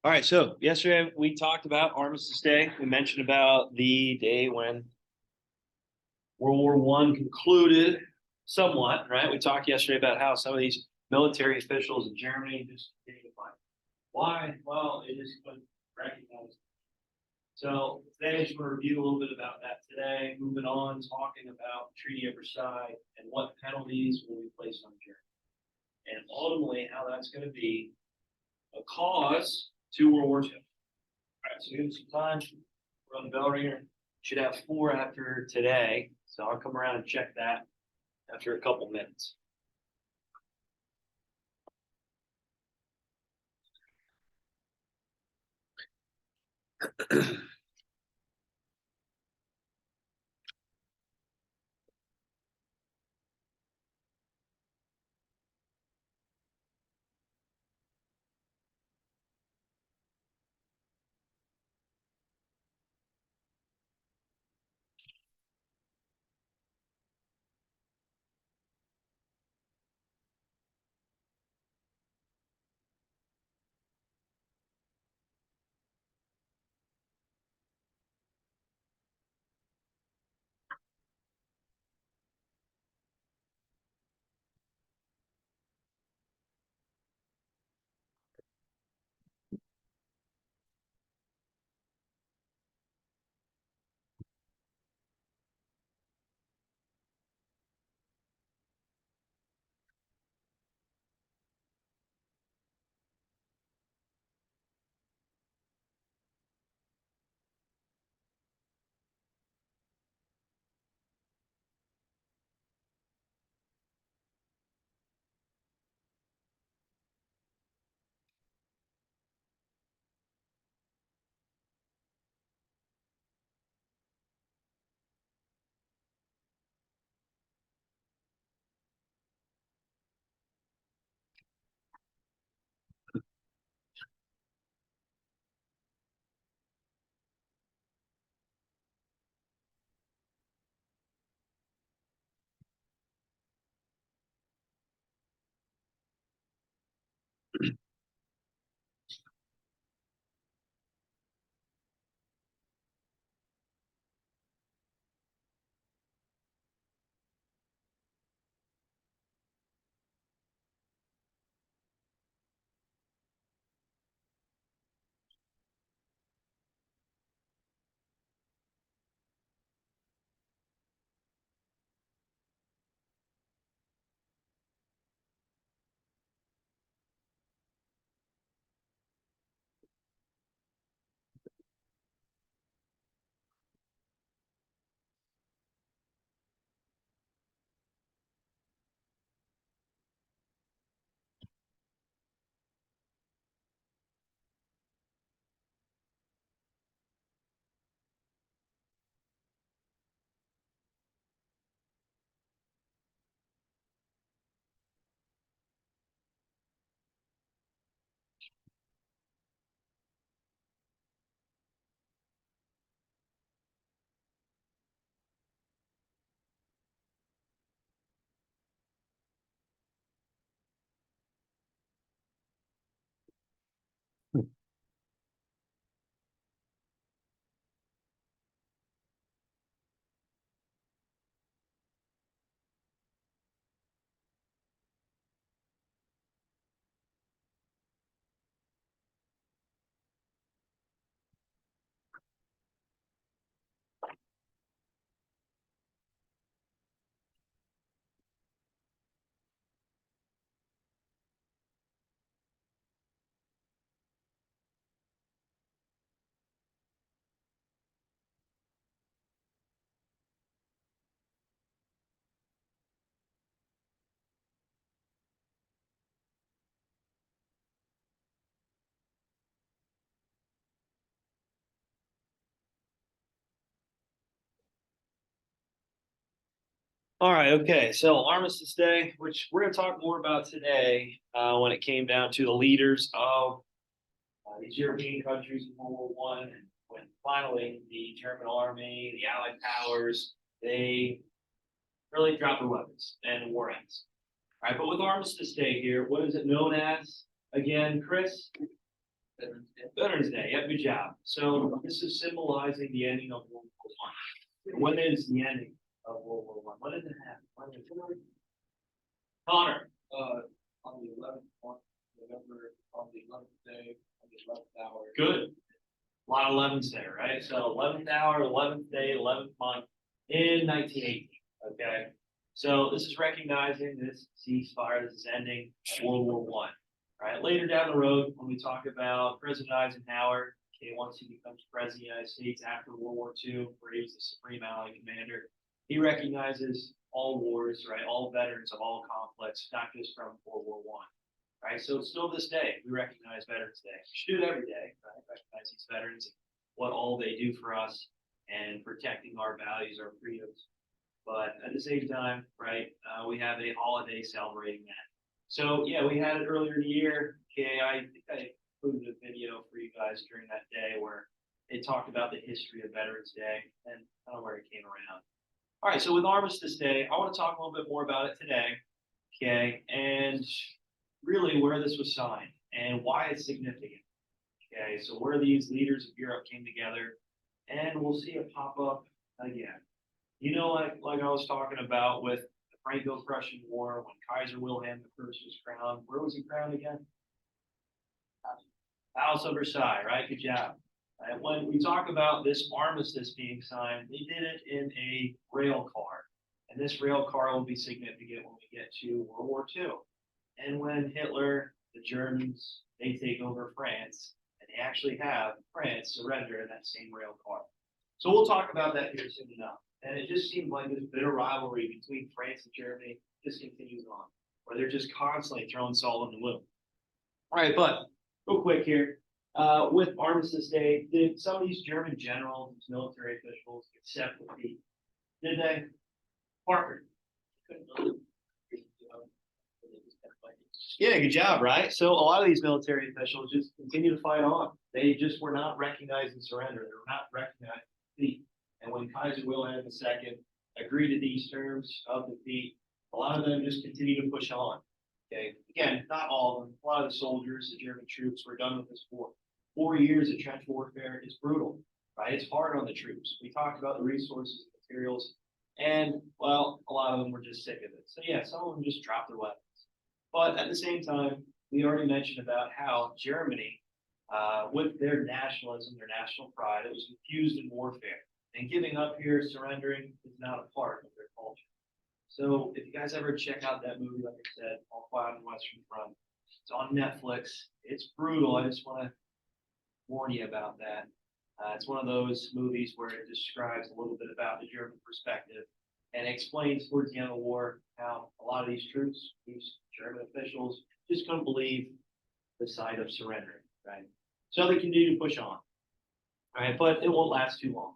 All right, so yesterday we talked about Armistice Day. We mentioned about the day when World War One concluded somewhat, right? We talked yesterday about how some of these military officials in Germany just didn't fight. Why? Well, it just couldn't recognize. So today I just want to review a little bit about that today. Moving on, talking about the Treaty of Versailles and what penalties will be placed on Germany, and ultimately how that's going to be a cause to World War II. All right, so give us some time. We're on the bell ringer. Should have 4 after today, so I'll come around and check that after a couple minutes. All right, okay. So Armistice Day, which we're going to talk more about today, when it came down to the leaders of these European countries in World War One, and when finally the German army, the Allied powers, they really dropped their weapons and war ends. All right, but with Armistice Day here, what is it known as again, Chris? Veterans Day. Yep, good job. So this is symbolizing the ending of World War One. When is the ending of World War One? When did it happen? When did it Connor, On the 11th month, November, on the 11th day, on the 11th hour. good. A lot of 11s there, right? So 11th hour, 11th day, 11th month in 1918. Okay. So this is recognizing this ceasefire, this is ending World War One. Right. Later down the road, when we talk about President Eisenhower, okay, once he becomes president of the United States after World War II, where he's the supreme Allied commander, he recognizes all wars, right? All veterans of all conflicts, not just from World War One. Right. So still this day, we recognize Veterans Day. We should do it every day, right? Recognize these veterans and what all they do for us and protecting our values, our freedoms. But at the same time, right, we have a holiday celebrating that. So yeah, we had it earlier in the year. Okay, I think I included a video for you guys during that day where they talked about the history of Veterans Day and kind of where it came around. All right, so with Armistice Day, I want to talk a little bit more about it today. Okay, and really where this was signed and why it's significant. Okay, so where these leaders of Europe came together, and we'll see it pop up again. You know, like I was talking about with the Franco-Prussian War, when Kaiser Wilhelm I was crowned, where was he crowned again? House of Versailles, right? Good job. And when we talk about this armistice being signed, they did it in a rail car. And this rail car will be significant when we get to World War II. And when Hitler, the Germans, they take over France, and they actually have France surrender in that same rail car. So we'll talk about that here soon enough. And it just seems like this bitter rivalry between France and Germany just continues on, where they're just constantly throwing salt in the wound. All right, but real quick here, with Armistice Day, did some of these German generals, these military officials, accept defeat? Did they? Parker. Yeah, good job, right? So a lot of these military officials just continue to fight on. They just were not recognizing surrender. They were not recognizing defeat. And when Kaiser Wilhelm II agreed to these terms of defeat, a lot of them just continue to push on. Okay, again, not all of them. A lot of the soldiers, the German troops, were done with this war. 4 years of trench warfare is brutal, right? It's hard on the troops. We talked about the resources, materials, and well, a lot of them were just sick of it. So yeah, some of them just dropped their weapons. But at the same time, we already mentioned about how Germany, with their nationalism, their national pride, it was infused in warfare. And giving up here, surrendering, is not a part of their culture. So if you guys ever check out that movie, like I said, All Quiet on the Western Front, it's on Netflix. It's brutal. I just want to warn you about that. It's one of those movies where it describes a little bit about the German perspective and explains towards the end of the war how a lot of these troops, these German officials, just couldn't believe the sight of surrendering, right? So they continue to push on, all right? But it won't last too long.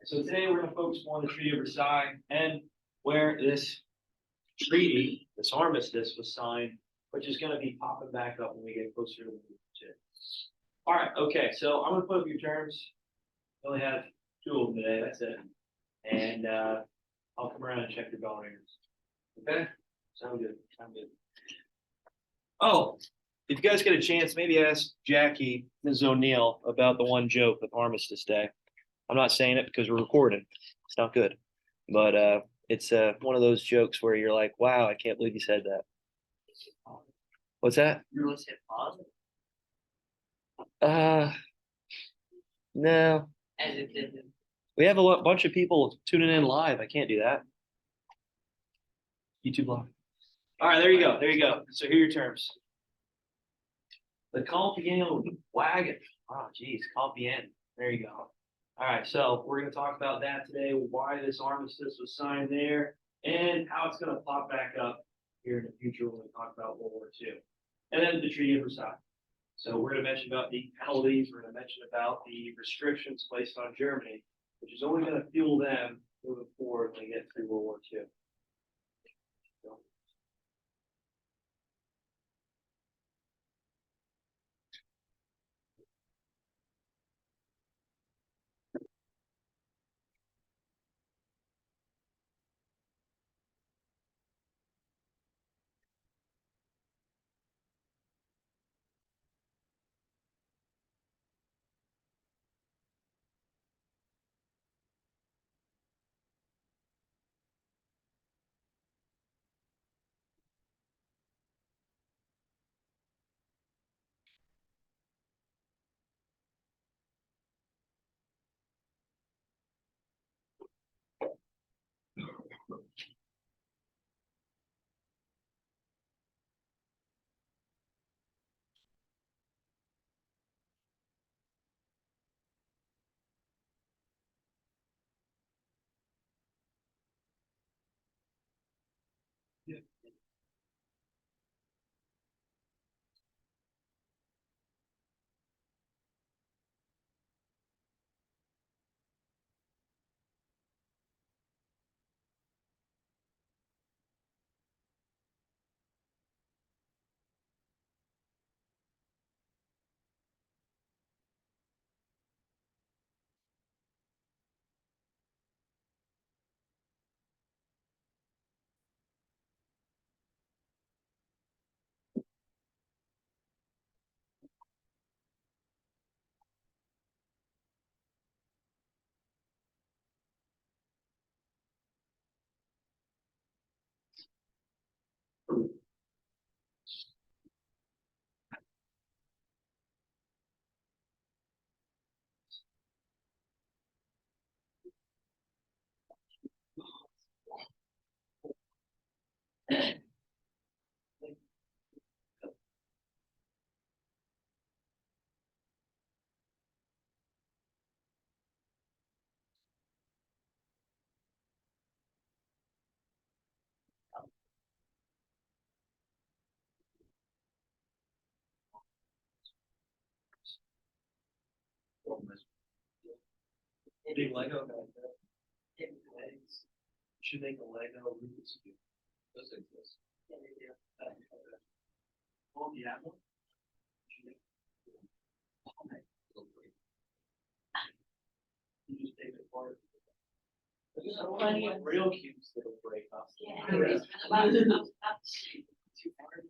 So today we're going to focus more on the Treaty of Versailles and where this treaty, this armistice, was signed, which is going to be popping back up when we get closer to the movie. All right, okay, so I'm going to put up your terms. I only have 2 of them today, that's it. And I'll come around and check your bell ringers. Okay? Sound good. Sound good. Oh, if you guys get a chance, maybe ask Jackie, Ms. O'Neill, about the one joke with Armistice Day. I'm not saying it because we're recording. It's not good. But it's one of those jokes where you're like, wow, I can't believe you said that. What's that? You're going to say pause? No. As it did. We have a bunch of people tuning in live. I can't do that. YouTube live. All right, there you go. There you go. So here are your terms. The Compeigne Wagon. Oh, geez, Compeigne. There you go. All right, so we're going to talk about that today, why this armistice was signed there, and how it's going to pop back up here in the future when we talk about World War II. And then the Treaty of Versailles. So we're going to mention about the penalties. We're going to mention about the restrictions placed on Germany, which is only going to fuel them moving forward when we get through World War II. Big Lego guy. Should make a Lego Rubik's Cube. Those exist. Oh, yeah. You just take it apart. There's plenty of real cubes that'll break off. Too hard.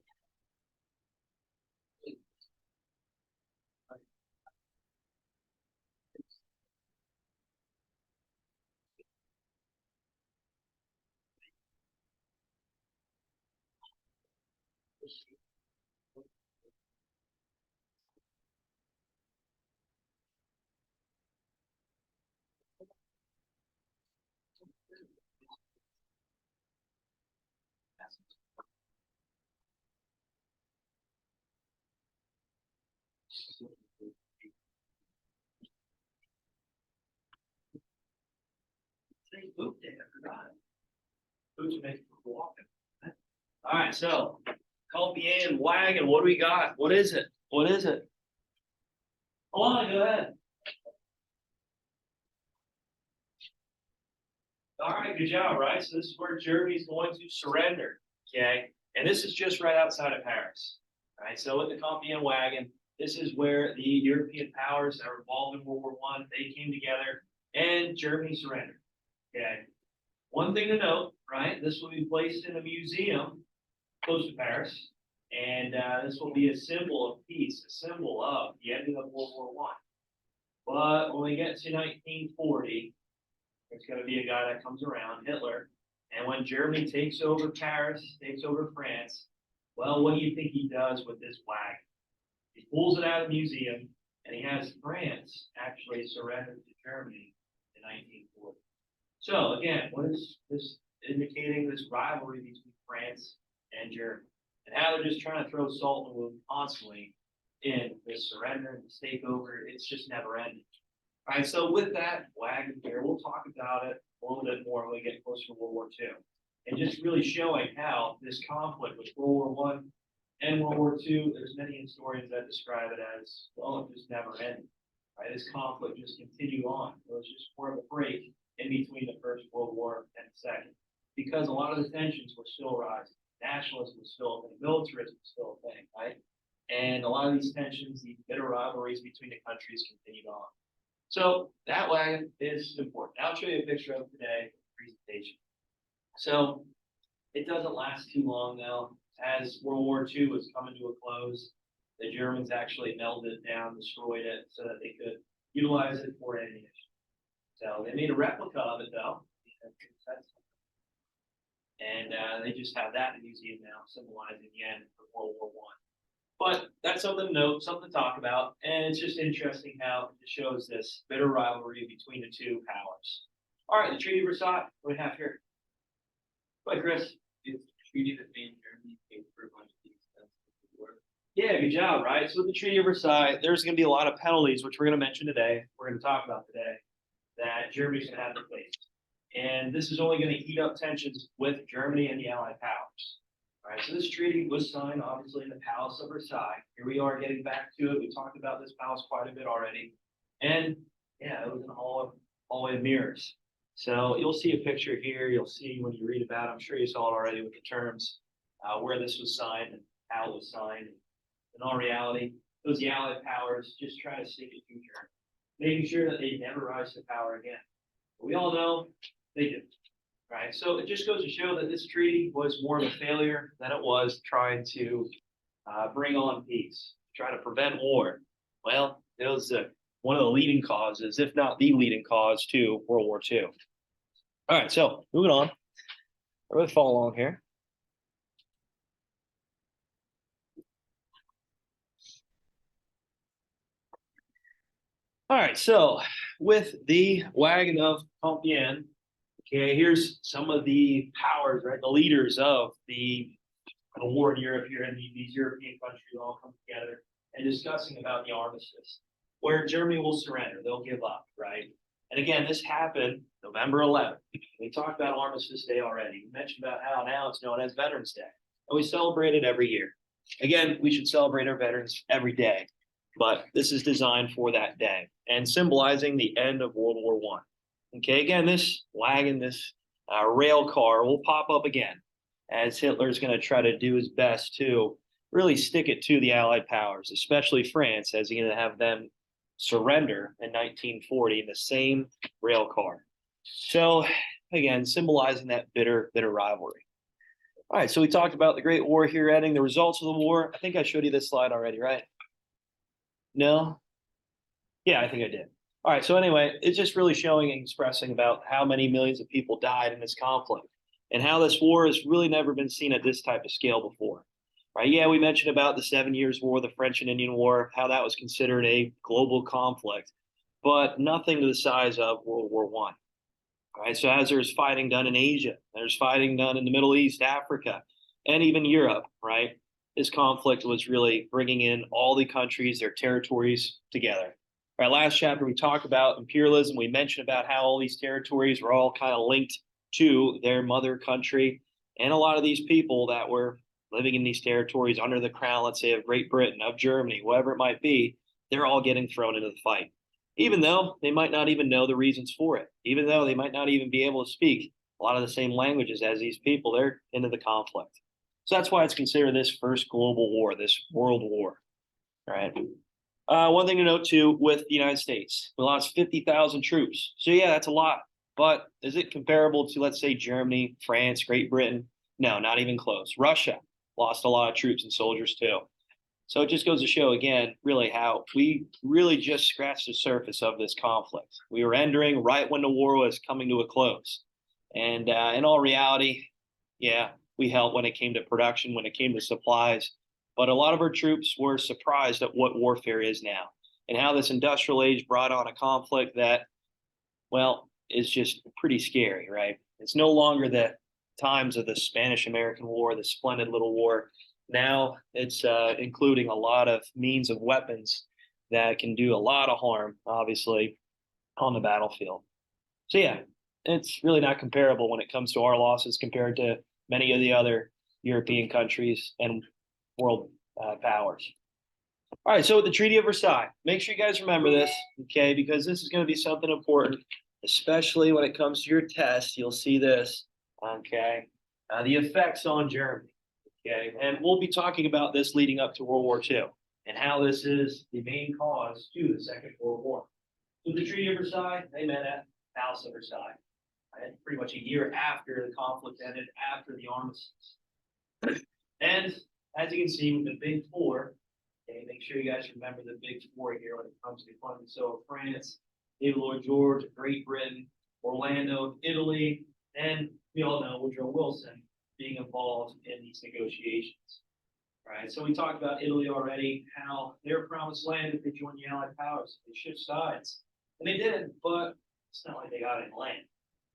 Say boot day, I forgot. Boots make it for walking. All right, so Colby and Wagon, what do we got? What is it? What is it? Hold on, go ahead. All right, good job, right? So this is where Germany's going to surrender, okay? And this is just right outside of Paris, all right? So with the Compeigne and Wagon, this is where the European powers that were involved in World War I, they came together and Germany surrendered, okay? One thing to note, right? This will be placed in a museum close to Paris, and this will be a symbol of peace, a symbol of the ending of World War I. But when we get to 1940, there's going to be a guy that comes around, Hitler, and when Germany takes over Paris, takes over France, well, what do you think he does with this flag? He pulls it out of the museum, and he has France actually surrender to Germany in 1940. So again, what is this indicating? This rivalry between France and Germany, and how they're just trying to throw salt in the wound constantly in this surrender and this takeover. It's just never ending. All right, so with that Wagon here, we'll talk about it a little bit more when we get closer to World War II, and just really showing how this conflict with World War I and World War II, there's many historians that describe it as, well, it just never ended. Right, this conflict just continued on. It was just more of a break in between the First World War and the Second, because a lot of the tensions were still rising. Nationalism was still a thing, militarism was still a thing, right? And a lot of these tensions, these bitter rivalries between the countries continued on. So that wagon is important. I'll show you a picture of today, presentation. So it doesn't last too long now. As World War II was coming to a close, the Germans actually melted it down, destroyed it, so that they could utilize it for ammunition. So they made a replica of it though, and they just have that in the museum now, symbolizing the end of World War I. But that's something to note, something to talk about, and it's just interesting how it shows this bitter rivalry between the two powers. All right, the Treaty of Versailles, what do we have here? Go ahead, Chris. It's the treaty that made Germany pay for a bunch of the expenses of the war. Yeah, good job, right? So with the Treaty of Versailles, there's going to be a lot of penalties, which we're going to mention today, we're going to talk about today, that Germany's going to have to face. And this is only going to heat up tensions with Germany and the Allied powers. All right, so this treaty was signed, obviously, in the Palace of Versailles. Here we are getting back to it. We talked about this palace quite a bit already. And yeah, it was in a hallway of mirrors. So you'll see a picture here. You'll see when you read about it. I'm sure you saw it already with the terms where this was signed and how it was signed. In all reality, it was the Allied powers just trying to stick it to Germany, making sure that they never rise to power again. But we all know they did. Right, so it just goes to show that this treaty was more of a failure than it was trying to bring on peace, try to prevent war. Well, it was one of the leading causes, if not the leading cause, to World War II. All right, so moving on. Everybody follow along here. All right, so with the Wagon of Compeigne, okay, here's some of the powers, right? The leaders of the war in Europe here, and these European countries all come together and discussing about the Armistice, where Germany will surrender, they'll give up, right? And again, this happened November 11th. We talked about Armistice Day already. We mentioned about how now it's known as Veterans Day, and we celebrate it every year. Again, we should celebrate our veterans every day, but this is designed for that day and symbolizing the end of World War I. Okay, again, this wagon, this rail car will pop up again as Hitler's going to try to do his best to really stick it to the Allied powers, especially France, as he's going to have them surrender in 1940 in the same rail car. So, again, symbolizing that bitter rivalry. All right, so we talked about the Great War here, ending the results of the war. I think I showed you this slide already, right? No? Yeah, I think I did. All right, so anyway, it's just really showing and expressing about how many millions of people died in this conflict and how this war has really never been seen at this type of scale before. Right? Yeah, we mentioned about the 7 Years' War, the French and Indian War, how that was considered a global conflict, but nothing to the size of World War One. Right? So as there's fighting done in Asia, there's fighting done in the Middle East, Africa, and even Europe, right? This conflict was really bringing in all the countries, their territories together. Our last chapter, we talked about imperialism. We mentioned about how all these territories were all kind of linked to their mother country. And a lot of these people that were living in these territories under the crown, let's say of Great Britain, of Germany, whatever it might be, they're all getting thrown into the fight, even though they might not even know the reasons for it, even though they might not even be able to speak a lot of the same languages as these people, they're into the conflict. So that's why it's considered this first global war, this world war. All right. One thing to note too with the United States, we lost 50,000 troops. So yeah, that's a lot. But is it comparable to, let's say, Germany, France, Great Britain? No, not even close. Russia lost a lot of troops and soldiers too. So it just goes to show again, really, how we really just scratched the surface of this conflict. We were entering right when the war was coming to a close. And in all reality, yeah, we helped when it came to production, when it came to supplies. But a lot of our troops were surprised at what warfare is now and how this industrial age brought on a conflict that, well, is just pretty scary, right? It's no longer the times of the Spanish American War, the splendid little war. Now it's including a lot of means of weapons that can do a lot of harm, obviously, on the battlefield. So, yeah, it's really not comparable when it comes to our losses compared to many of the other European countries and world powers. All right, so with the Treaty of Versailles, make sure you guys remember this, okay, because this is going to be something important, especially when it comes to your test. You'll see this, okay, the effects on Germany, okay, and we'll be talking about this leading up to World War II and how this is the main cause to the Second World War. So the Treaty of Versailles, they met at House of Versailles, right? Pretty much a year after the conflict ended, after the armistice. And as you can see with the Big Four, okay, make sure you guys remember the Big Four here when it comes to funding. So France, David Lloyd George, Great Britain, Orlando, Italy, and we all know Woodrow Wilson being involved in these negotiations. Right. So we talked about Italy already, how they're promised land if they join the Allied powers. They shift sides. And they did, but it's not like they got any land.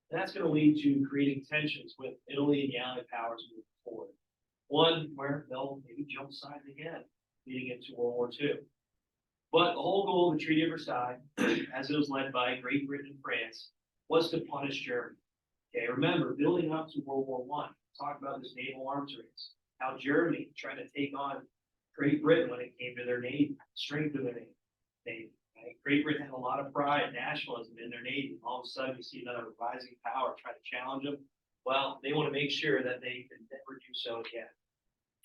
And that's going to lead to creating tensions with Italy and the Allied powers moving forward. One where they'll maybe jump sides again, leading into World War II. But the whole goal of the Treaty of Versailles, as it was led by Great Britain and France, was to punish Germany. Okay, remember, building up to World War I, talk about this naval arms race, how Germany tried to take on Great Britain when it came to their navy, strength of their navy. Right? Great Britain had a lot of pride, nationalism in their navy. All of a sudden, you see another rising power try to challenge them. Well, they want to make sure that they can never do so again.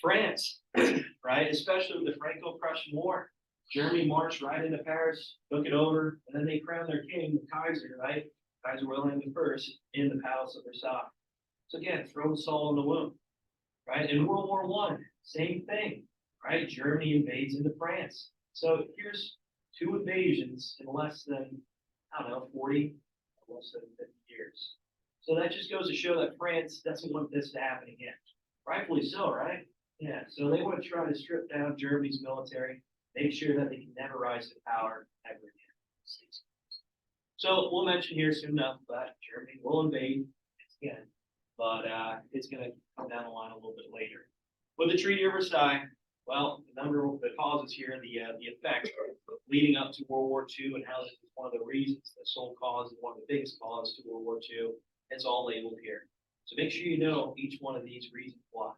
France, right, especially with the Franco-Prussian War, Germany marched right into Paris, took it over, and then they crowned their king, the Kaiser, right? Kaiser Wilhelm I, in the Palace of Versailles. So again, throw salt in the wound, right? In World War I, same thing, right? Germany invades into France. So here's two invasions in less than, I don't know, 40, less than 50 years. So that just goes to show that France doesn't want this to happen again. Rightfully so, right? Yeah, so they want to try to strip down Germany's military, make sure that they can never rise to power ever again. So we'll mention here soon enough that Germany will invade again, but it's going to come down the line a little bit later. With the Treaty of Versailles, well, the number of the causes here, the effect leading up to World War II, and how this is one of the reasons, the sole cause, and one of the biggest causes to World War II. It's all labeled here. So make sure you know each one of these reasons why.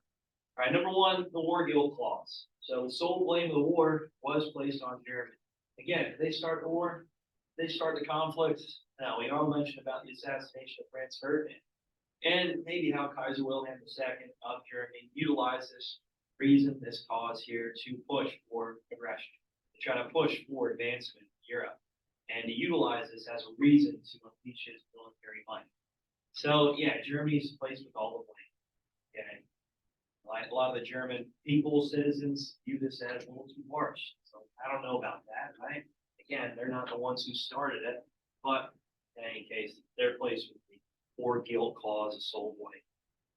All right, number one, the war guilt clause. So the sole blame of the war was placed on Germany. Again, if they start the war, they start the conflict. Now, we all mentioned about the assassination of Franz Ferdinand, and maybe how Kaiser Wilhelm II of Germany utilized this reason, this cause here to push for aggression, to try to push for advancement in Europe, and to utilize this as a reason to unleash his military might. So, yeah, Germany's the place with all the blame. Okay. Like a lot of the German people, citizens view this as a little too harsh. So I don't know about that, right? Again, they're not the ones who started it, but in any case, their place with the or guilt clause is sold away.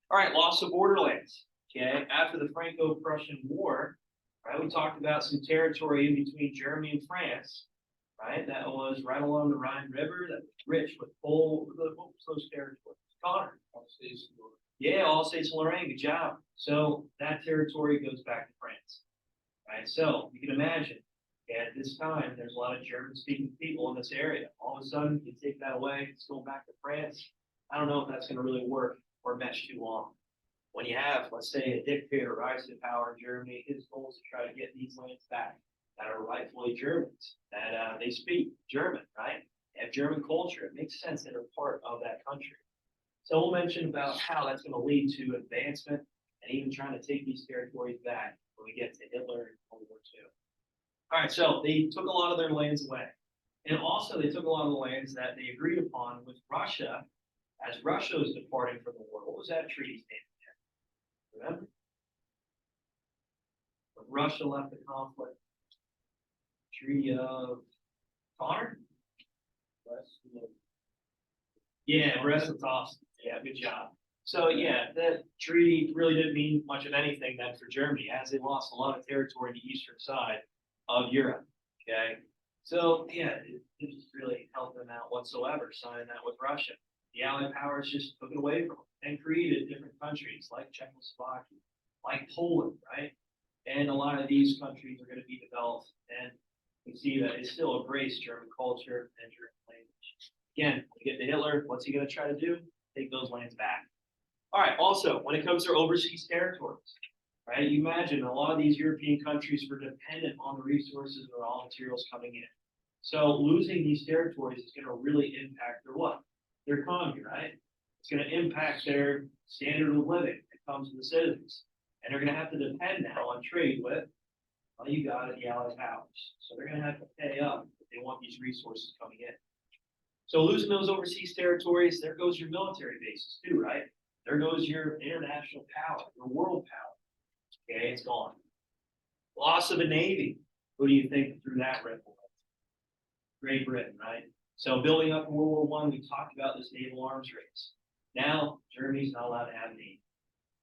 All right, loss of borderlands. Okay, after the Franco-Prussian War, right, we talked about some territory in between Germany and France, right? That was right along the Rhine River, that was rich with what was those territories? Connor. Yeah, Alsace-Lorraine, good job. So that territory goes back to France, right? So you can imagine at this time, there's a lot of German-speaking people in this area. All of a sudden, you take that away, it's going back to France. I don't know if that's going to really work or mesh too long. When you have, let's say, a dictator rise to power in Germany, his goal is to try to get these lands back that are rightfully Germans, that they speak German, right? They have German culture. It makes sense that they're part of that country. So we'll mention about how that's going to lead to advancement and even trying to take these territories back when we get to Hitler and World War II. All right, so they took a lot of their lands away. And also they took a lot of the lands that they agreed upon with Russia as Russia was departing from the war. What was that treaty's name? Remember? When Russia left the conflict. Treaty of Connor? Yeah, Brest-Litovsk. Yeah, good job. So yeah, that treaty really didn't mean much of anything then for Germany, as they lost a lot of territory on the eastern side of Europe. Okay, so yeah, it didn't really help them out whatsoever signing that with Russia. The Allied powers just took it away from them and created different countries like Czechoslovakia, like Poland, right? And a lot of these countries are going to be developed, and we see that they still embrace German culture and German language. Again, when you get to Hitler, what's he going to try to do? Take those lands back. All right, also, when it comes to overseas territories, right, you imagine a lot of these European countries were dependent on the resources and raw materials coming in. So losing these territories is going to really impact their what? Their economy, right? It's going to impact their standard of living that comes to the citizens. And they're going to have to depend now on trade with, well, you got it, the Allied powers. So they're going to have to pay up if they want these resources coming in. So losing those overseas territories, there goes your military bases too, right? There goes your international power, your world power. Okay, it's gone. Loss of a navy. Who do you think threw that ripple? Great Britain, right? So building up in World War I, we talked about this naval arms race. Now, Germany's not allowed to have a navy.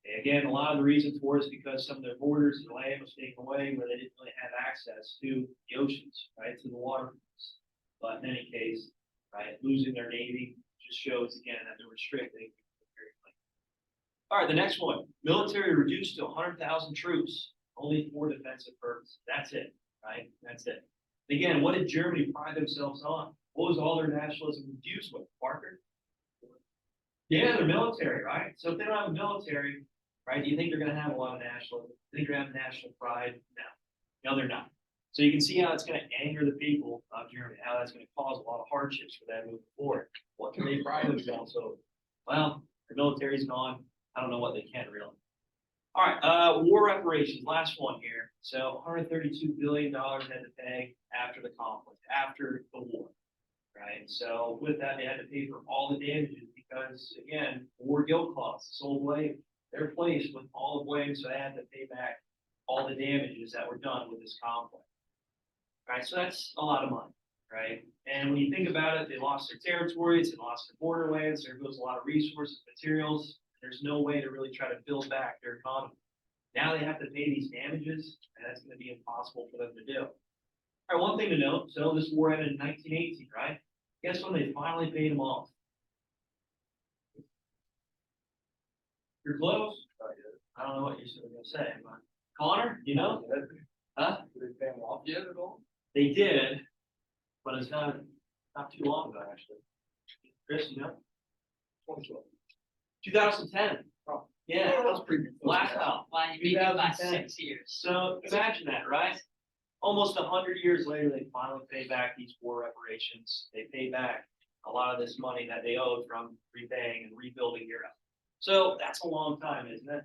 Okay, again, a lot of the reason for it is because some of their borders and land was taken away where they didn't really have access to the oceans, right, to the waterways. But in any case, right, losing their navy just shows again that they're restricting. All right, the next one, military reduced to 100,000 troops, only for defensive purposes. That's it, right? That's it. Again, what did Germany pride themselves on? What was all their nationalism infused with? Parker? Yeah, their military, right? So if they don't have a military, right, do you think they're going to have a lot of nationalism? Do you think they're going to have national pride? No. No, they're not. So you can see how it's going to anger the people of Germany, how that's going to cause a lot of hardships for them moving forward. What can they pride themselves over? Well, the military's gone. I don't know what they can really. All right, war reparations, last one here. So $132 billion had to pay after the conflict, after the war, right? So with that, they had to pay for all the damages because, again, war guilt clause, sold blame, they're placed with all the blame, so they had to pay back all the damages that were done with this conflict. All right, so that's a lot of money, right? And when you think about it, they lost their territories, they lost their borderlands, there goes a lot of resources, materials. There's no way to really try to build back their economy. Now they have to pay these damages, and that's going to be impossible for them to do. All right, one thing to note, so this war ended in 1918, right? Guess when they finally paid them off? You're close. I don't know what you're going to say, but Connor, you know? Huh? Did they pay them off yet at all? They did, but it's not too long ago, actually. Chris, you know? 2012. 2010. Oh. Yeah, that was pretty good. last time. Wow, you beat me by 6 years. So imagine that, right? almost 100 years later, they finally pay back these war reparations. They pay back a lot of this money that they owed from repaying and rebuilding Europe. So that's a long time, isn't it?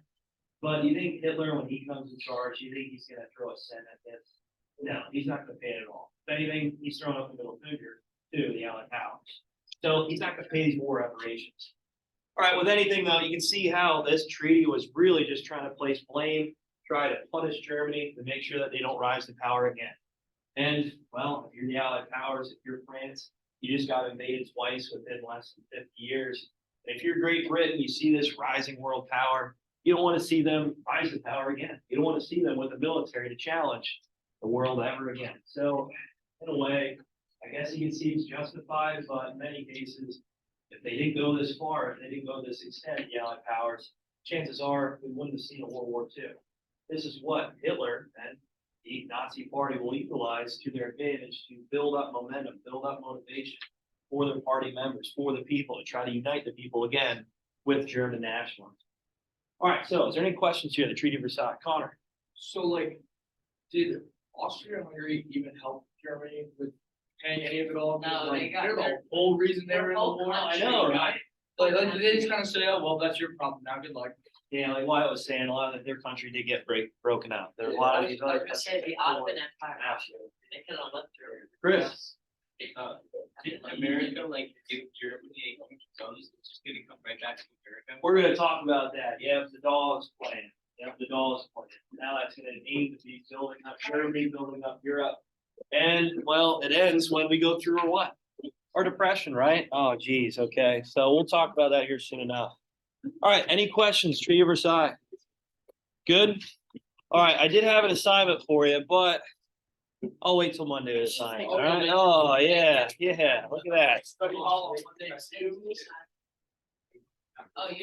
But you think Hitler, when he comes in charge, you think he's going to throw a cent at this? No, he's not going to pay it at all. If anything, he's throwing up the middle finger to the Allied powers. So he's not going to pay these war reparations. All right, with anything though, you can see how this treaty was really just trying to place blame, try to punish Germany to make sure that they don't rise to power again. And well, if you're the Allied powers, if you're France, you just got invaded twice within less than 50 years. If you're Great Britain, you see this rising world power, you don't want to see them rise to power again. You don't want to see them with the military to challenge the world ever again. So in a way, I guess you can see it's justified, but in many cases, if they didn't go this far, if they didn't go this extent, the Allied powers, chances are we wouldn't have seen a World War II. This is what Hitler and the Nazi party will utilize to their advantage to build up momentum, build up motivation for their party members, for the people, to try to unite the people again with German nationalism. All right, so is there any questions here? The Treaty of Versailles, Connor? So like, did Austria-Hungary even help Germany with paying any of it all? No, Like, they got they're the their- whole reason they were in the whole war. country, I know, right? Like they just kind of say, oh, well, that's your problem. Now, good luck. Yeah, like Wyatt was saying, a lot of their country did get broken up. There's a lot of these I was other gonna say the Ottoman Empire, they could have lived through. Chris? Didn't America like give Germany a huge guns, it's just gonna come right back to America? We're gonna talk about that. Yeah, the Dawes plan. Yeah, the Dawes plan. Now that's gonna aim to be building up Germany, building up Europe. And well, it ends when we go through or what? Our depression, right? Oh, geez. Okay. So we'll talk about that here soon enough. All right. Any questions? Treaty of Versailles. Good. All right. I did have an assignment for you, but I'll wait till Monday to assign. All right. Oh, yeah. Yeah. Look at that. Oh, you